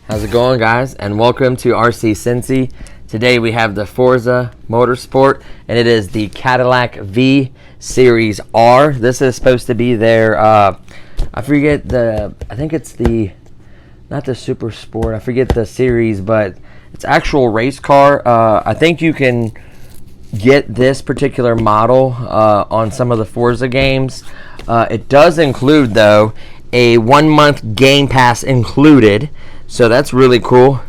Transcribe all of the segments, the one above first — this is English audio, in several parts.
How's it going, guys? And welcome to RC Cincy. Today we have the Forza Motorsport, and it is the Cadillac-V Series R. This is supposed to be their, I think it's the, not the Super Sport, I forget the series, but it's actual race car. I think you can get this particular model on some of the Forza games. It does include, though, a 1-month Game Pass included. So that's really cool.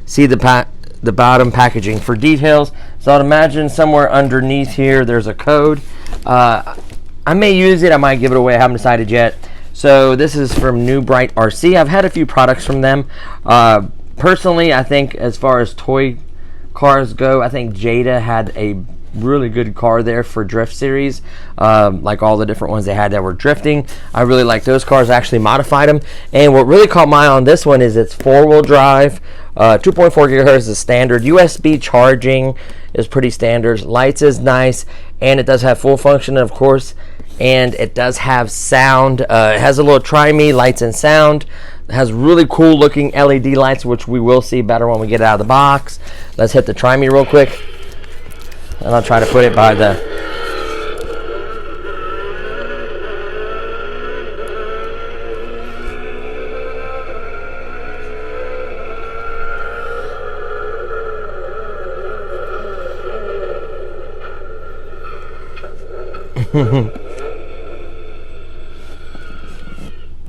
See the bottom packaging for details. So I'd imagine somewhere underneath here there's a code. I may use it. I might give it away. I haven't decided yet. So this is from New Bright RC. I've had a few products from them. Personally, I think as far as toy cars go, I think Jada had a really good car there for drift series, like all the different ones they had that were drifting. I really like those cars. I actually modified them, and what really caught my eye on this one is it's 4-wheel drive, 2.4 gigahertz is standard, USB charging is pretty standard, lights is nice, and it does have full function, of course, and it does have sound. It has a little try-me lights and sound. It has really cool looking LED lights, which we will see better when we get it out of the box. Let's hit the try-me real quick. And I'll try to put it by the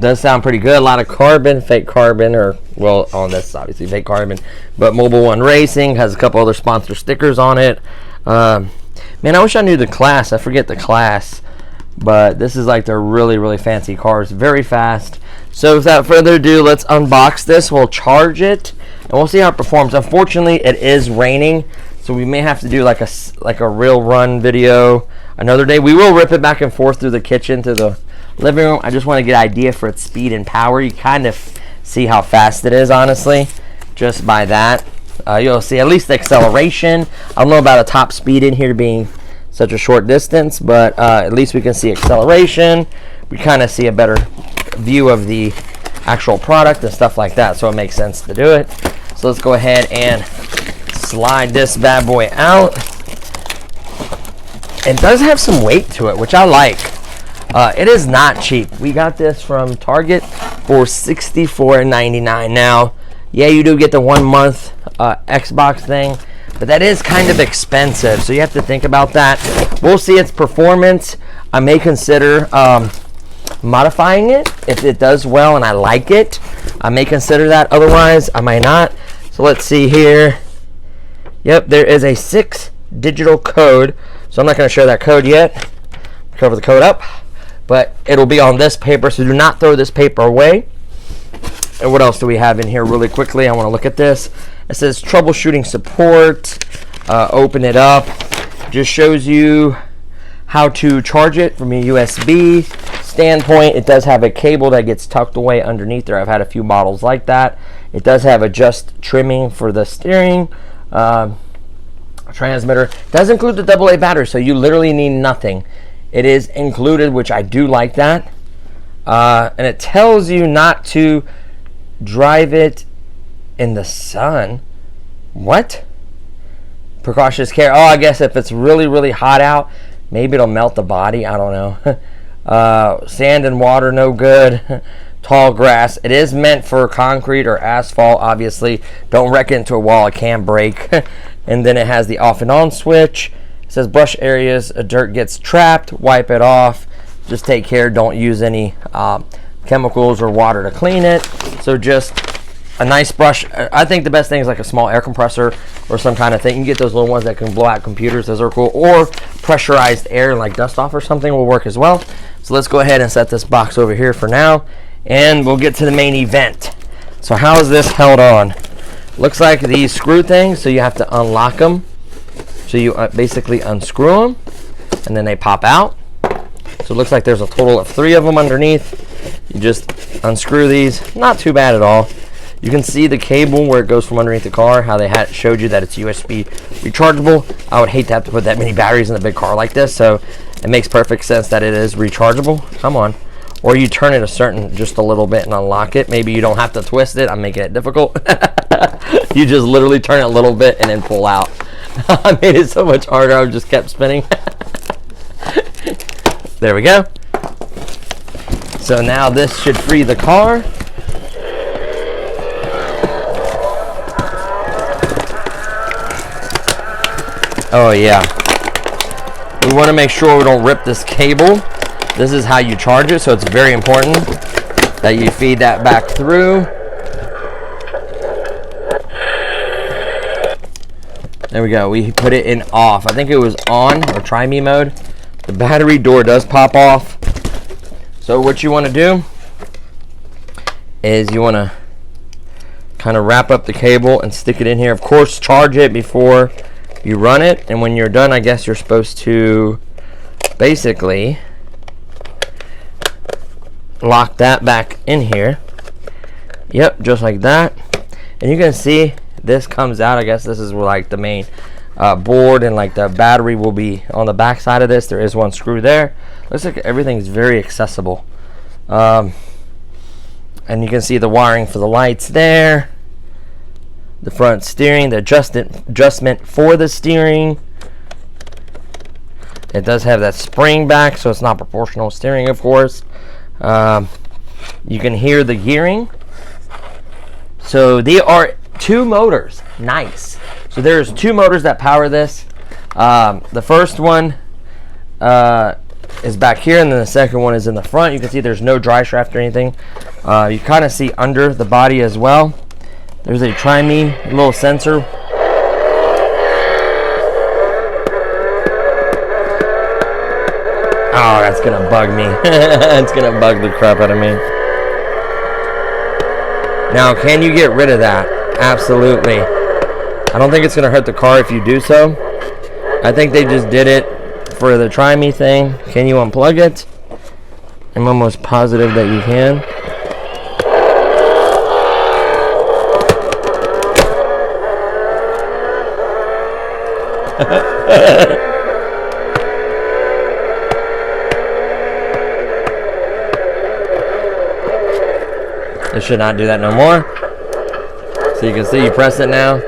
does sound pretty good. A lot of carbon, fake carbon, or well, on this obviously fake carbon, but Mobile One Racing has a couple other sponsor stickers on it. Man, I wish I knew the class. I forget the class, but this is like they're really fancy cars, very fast. So without further ado, let's unbox this. We'll charge it and we'll see how it performs. Unfortunately, it is raining, so we may have to do like a real run video another day. We will rip it back and forth through the kitchen to the living room. I just want to get an idea for its speed and power. You kind of see how fast it is, honestly, just by that. You'll see at least the acceleration. I don't know about a top speed in here being such a short distance, but at least we can see acceleration. We kind of see a better view of the actual product and stuff like that, so it makes sense to do it. So let's go ahead and slide this bad boy out. It does have some weight to it, which I like. It is not cheap. We got this from Target for $64.99. Now, yeah, you do get the 1-month Xbox thing, but that is kind of expensive, so you have to think about that. We'll see its performance. I may consider modifying it if it does well and I like it. I may consider that. Otherwise, I might not. So let's see here. Yep, there is a 6-digital code, so I'm not going to show that code yet. Cover the code up, but it'll be on this paper, so do not throw this paper away. And what else do we have in here really quickly? I want to look at this. It says troubleshooting support. Open it up. Just shows you how to charge it from a USB standpoint. It does have a cable that gets tucked away underneath there. I've had a few models like that. It does have a just trimming for the steering transmitter. It does include the AA battery, so you literally need nothing. It is included, which I do like that. And it tells you not to drive it in the sun. What? Precautious care. Oh, I guess if it's really hot out, maybe it'll melt the body. I don't know. Sand and water, no good. Tall grass. It is meant for concrete or asphalt, obviously. Don't wreck it into a wall. It can break. And then it has the off and on switch. It says brush areas, dirt gets trapped, wipe it off. Just take care. Don't use any chemicals or water to clean it. So just a nice brush. I think the best thing is like a small air compressor or some kind of thing. You can get those little ones that can blow out computers. Those are cool. Or pressurized air, like dust off or something, will work as well. So let's go ahead and set this box over here for now, and we'll get to the main event. So how is this held on? Looks like these screw things, so you have to unlock them. So you basically unscrew them, and then they pop out. So it looks like there's a total of 3 of them underneath. You just unscrew these. Not too bad at all. You can see the cable where it goes from underneath the car, how they showed you that it's USB rechargeable. I would hate to have to put that many batteries in a big car like this, so it makes perfect sense that it is rechargeable. Come on. Or you turn it just a little bit and unlock it. Maybe you don't have to twist it. I'm making it difficult. You just literally turn it a little bit and then pull out. I made it so much harder. I just kept spinning. There we go. So now this should free the car. Oh yeah. We want to make sure we don't rip this cable. This is how you charge it, so it's very important that you feed that back through. There we go. We put it in off. I think it was on, or try me mode. The battery door does pop off. So what you want to do is you want to kind of wrap up the cable and stick it in here. Of course, charge it before you run it. And when you're done, I guess you're supposed to basically lock that back in here. Yep, just like that. And you can see this comes out. I guess this is where like the main board and like the battery will be on the back side of this. There is one screw there. Looks like everything's very accessible. And you can see the wiring for the lights there. The front steering, the adjustment for the steering. It does have that spring back, so it's not proportional steering, of course. You can hear the gearing. So there are 2 motors. Nice. So there's 2 motors that power this. The first one is back here, and then the second one is in the front. You can see there's no dry shaft or anything. You kind of see under the body as well. There's a Try Me little sensor. Oh, that's gonna bug me. It's gonna bug the crap out of me. Now, can you get rid of that? Absolutely. I don't think it's gonna hurt the car if you do so. I think they just did it for the Try Me thing. Can you unplug it? I'm almost positive that you can. It should not do that no more. So you can see, you press it now.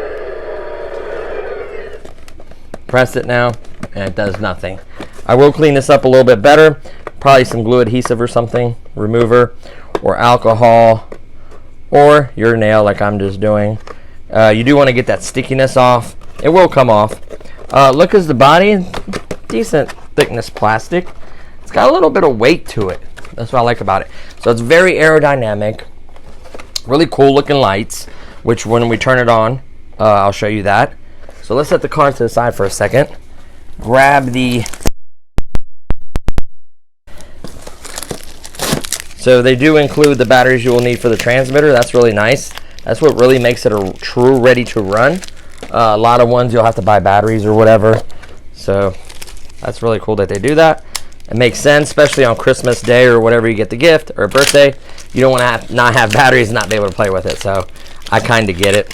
Press it now, and it does nothing. I will clean this up a little bit better. Probably some glue adhesive or something, remover, or alcohol, or your nail like I'm just doing. You do want to get that stickiness off. It will come off. Look at the body, decent thickness plastic. It's got a little bit of weight to it. That's what I like about it. So it's very aerodynamic. Really cool looking lights, which when we turn it on, I'll show you that. So let's set the car to the side for a second. Grab the... So they do include the batteries you will need for the transmitter. That's really nice. That's what really makes it a true ready to run. A lot of ones you'll have to buy batteries or whatever. So that's really cool that they do that. It makes sense, especially on Christmas Day or whatever you get the gift, or birthday. You don't want to not have batteries and not be able to play with it. So I kind of get it.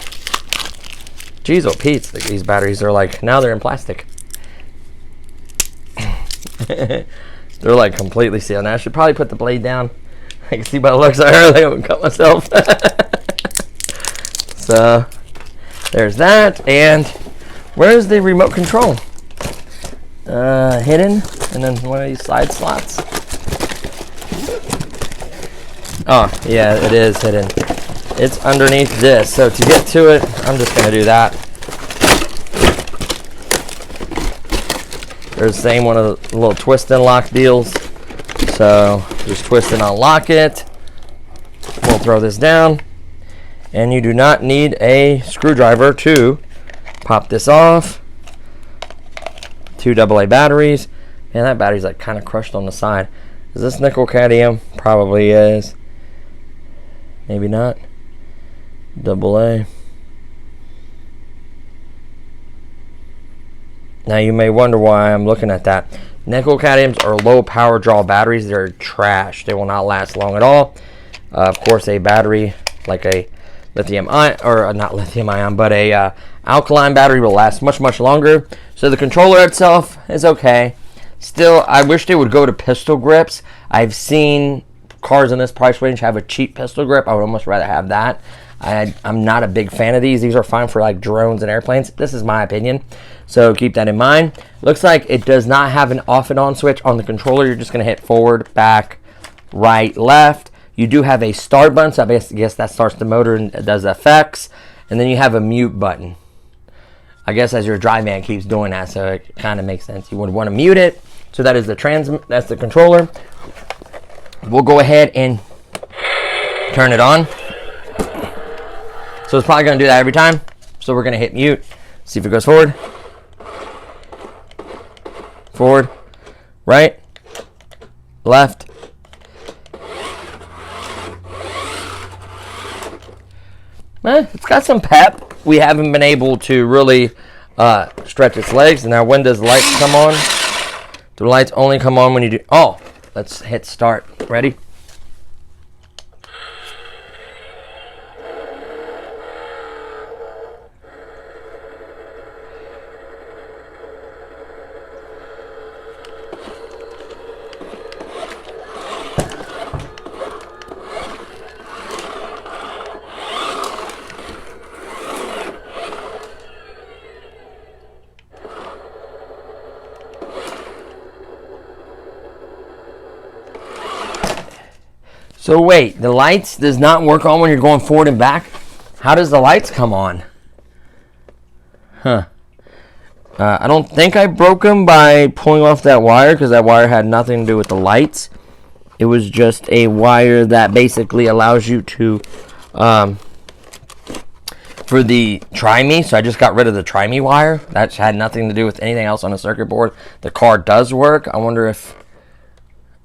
Jeez, oh Pete, these batteries are like, now they're in plastic. They're like completely sealed. Now I should probably put the blade down. I can see by the looks I really haven't cut myself. So there's that. And where's the remote control? Hidden, and then one of these side slots. Oh yeah, it is hidden. It's underneath this. So to get to it, I'm just gonna do that. There's the same one of the little twist and lock deals. So just twist and unlock it. We'll throw this down. And you do not need a screwdriver to pop this off. 2 AA batteries. And that battery's like kind of crushed on the side. Is this nickel cadmium? Probably is. Maybe not. AA. Now you may wonder why I'm looking at that. Nickel cadmiums are low power draw batteries. They're trash. They will not last long at all. Of course, a battery like a lithium ion, or not lithium ion, but a alkaline battery will last much, much longer. So the controller itself is okay. Still, I wish they would go to pistol grips. I've seen cars in this price range have a cheap pistol grip. I would almost rather have that. I'm not a big fan of these. These are fine for like drones and airplanes. This is my opinion. So keep that in mind. Looks like it does not have an off and on switch on the controller. You're just going to hit forward, back, right, left. You do have a start button, so I guess that starts the motor and does effects. And then you have a mute button. I guess as you're driving, it keeps doing that, so it kind of makes sense. You would want to mute it. So that is that's the controller. We'll go ahead and turn it on. So it's probably going to do that every time. So we're going to hit mute. See if it goes forward. Forward. Right. Left. It's got some pep. We haven't been able to really stretch its legs. Now, when does the lights come on? Do the lights only come on when you do... Oh, let's hit start. Ready? So wait, the lights does not work on when you're going forward and back? How does the lights come on? Huh. I don't think I broke them by pulling off that wire, because that wire had nothing to do with the lights. It was just a wire that basically allows you to, for the Try Me. So I just got rid of the Try Me wire. That had nothing to do with anything else on the circuit board. The car does work. I wonder if...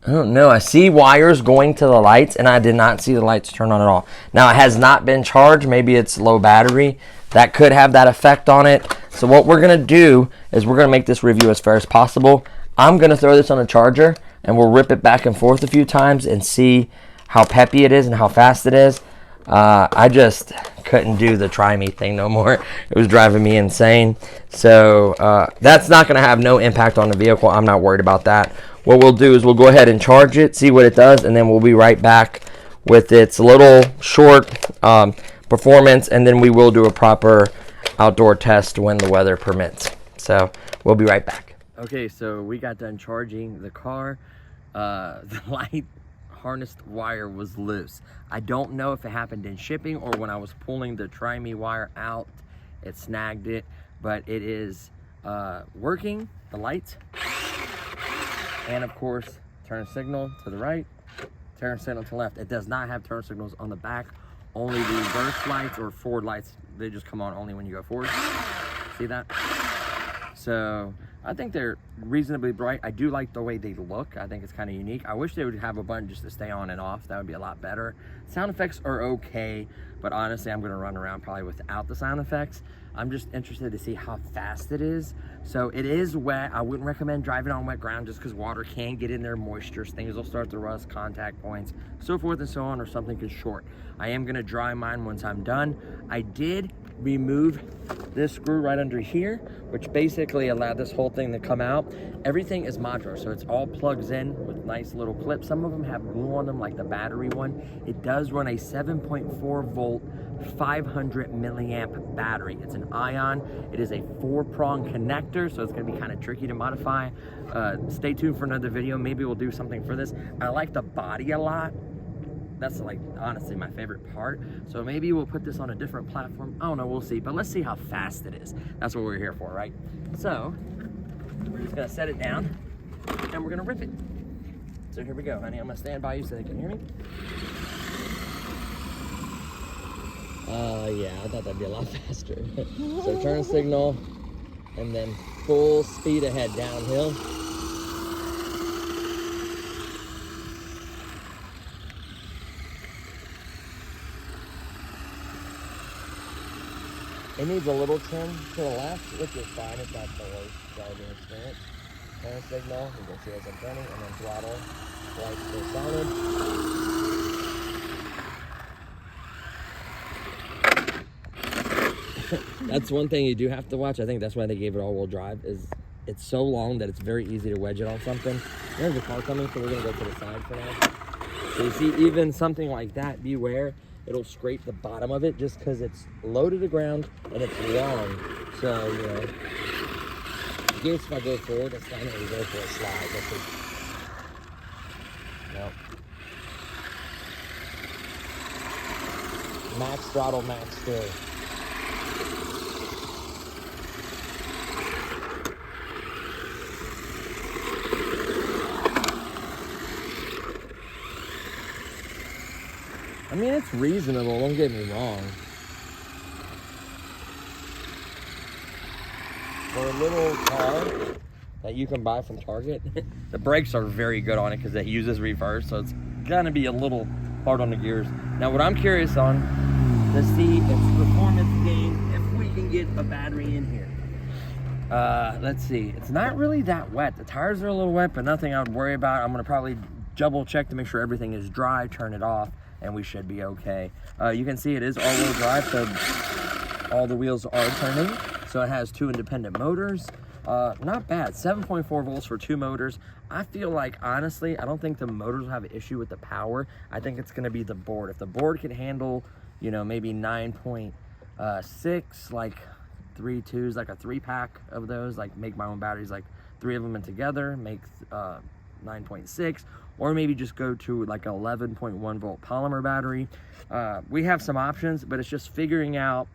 I don't know. I see wires going to the lights, and I did not see the lights turn on at all. Now, it has not been charged. Maybe it's low battery. That could have that effect on it. So what we're going to do is we're going to make this review as fair as possible. I'm going to throw this on a charger, and we'll rip it back and forth a few times and see how peppy it is and how fast it is. I just couldn't do the Try Me thing no more. It was driving me insane. So that's not going to have no impact on the vehicle. I'm not worried about that. What we'll do is we'll go ahead and charge it, see what it does, and then we'll be right back with its little short performance, and then we will do a proper outdoor test when the weather permits. So we'll be right back. Okay, so we got done charging the car. The light harnessed wire was loose. I don't know if it happened in shipping or when I was pulling the Try Me wire out, it snagged it, but it is working, the lights. And of course, turn signal to the right, turn signal to the left. It does not have turn signals on the back, only the reverse lights or forward lights. They just come on only when you go forward. See that? So I think they're reasonably bright. I do like the way they look. I think it's kind of unique. I wish they would have a button just to stay on and off. That would be a lot better. Sound effects are okay, but honestly, I'm going to run around probably without the sound effects. I'm just interested to see how fast it is. So it is wet. I wouldn't recommend driving on wet ground just because water can get in there, moisture, things will start to rust, contact points, so forth and so on, or something could short. I am going to dry mine once I'm done. I did remove this screw right under here, which basically allowed this whole thing to come out. Everything is modular, so it's all plugs in with nice little clips. Some of them have glue on them, like the battery one. It does run a 7.4 volt 500 milliamp battery. It's an ion. It is a 4-prong connector, so it's going to be kind of tricky to modify. Stay tuned for another video. Maybe we'll do something for this. I like the body a lot. That's like honestly my favorite part. So maybe we'll put this on a different platform. I don't know, we'll see. But let's see how fast it is. That's what we're here for, right? So we're just gonna set it down and we're gonna rip it. So here we go, honey. I'm gonna stand by you so they can hear me. Yeah, I thought that'd be a lot faster. So turn signal, and then full speed ahead downhill. It needs a little trim to the left, which is fine. It's not the worst driving experience. Turn signal, you can see as I'm turning, and then throttle. Lights stay solid. That's one thing you do have to watch. I think that's why they gave it all-wheel drive, is it's so long that it's very easy to wedge it on something. There's a car coming, so we're gonna go to the side for now. So you see, even something like that, beware, it'll scrape the bottom of it just because it's low to the ground and it's long. So, you know, I guess if I go forward, it's not gonna go for a slide. This is, no. Max throttle, max steering. I mean, it's reasonable, don't get me wrong. For a little car that you can buy from Target, the brakes are very good on it because it uses reverse, so it's gonna be a little hard on the gears. Now, what I'm curious on to see its performance gain if we can get a battery in here. Let's see, it's not really that wet. The tires are a little wet, but nothing I would worry about. I'm gonna probably double check to make sure everything is dry, turn it off, and we should be okay. You can see it is all-wheel drive, so all the wheels are turning. So it has 2 independent motors. Not bad, 7.4 volts for 2 motors. I feel like, honestly, I don't think the motors will have an issue with the power. I think it's gonna be the board. If the board can handle, you know, maybe 9.6, like 3 2s, like a 3-pack of those, like make my own batteries, like 3 of them in together, make 9.6, or maybe just go to like an 11.1 volt polymer battery. We have some options, but it's just figuring out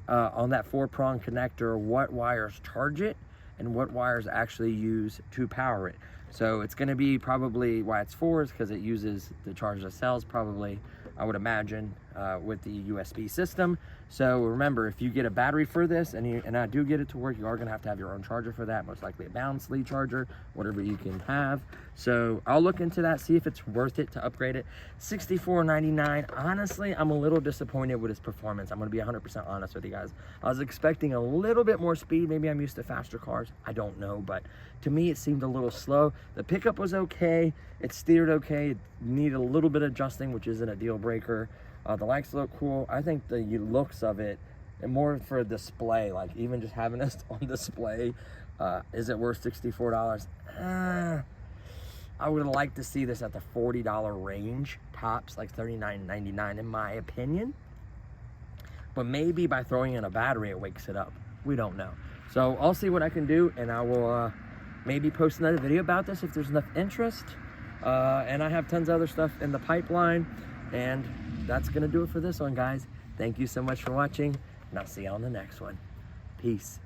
on that 4-prong connector what wires charge it and what wires actually use to power it. So it's going to be probably why it's 4 is because it uses to charge the cells, probably, I would imagine, with the USB system. So remember, if you get a battery for this and I do get it to work, you are going to have your own charger for that, most likely a balance lead charger, whatever you can have. So I'll look into that, see if it's worth it to upgrade it. $64.99. Honestly, I'm a little disappointed with its performance. I'm going to be 100% honest with you guys. I was expecting a little bit more speed. Maybe I'm used to faster cars. I don't know, but to me, it seemed a little slow. The pickup was okay. It steered okay. It needed a little bit of adjusting, which isn't a deal breaker. The lights look cool. I think the looks of it, and more for display, like even just having this on display, is it worth $64? I would like to see this at the $40 range, tops, like $39.99 in my opinion. But maybe by throwing in a battery, it wakes it up. We don't know. So I'll see what I can do, and I will maybe post another video about this if there's enough interest. And I have tons of other stuff in the pipeline, and that's gonna do it for this one, guys. Thank you so much for watching, and I'll see you on the next one. Peace.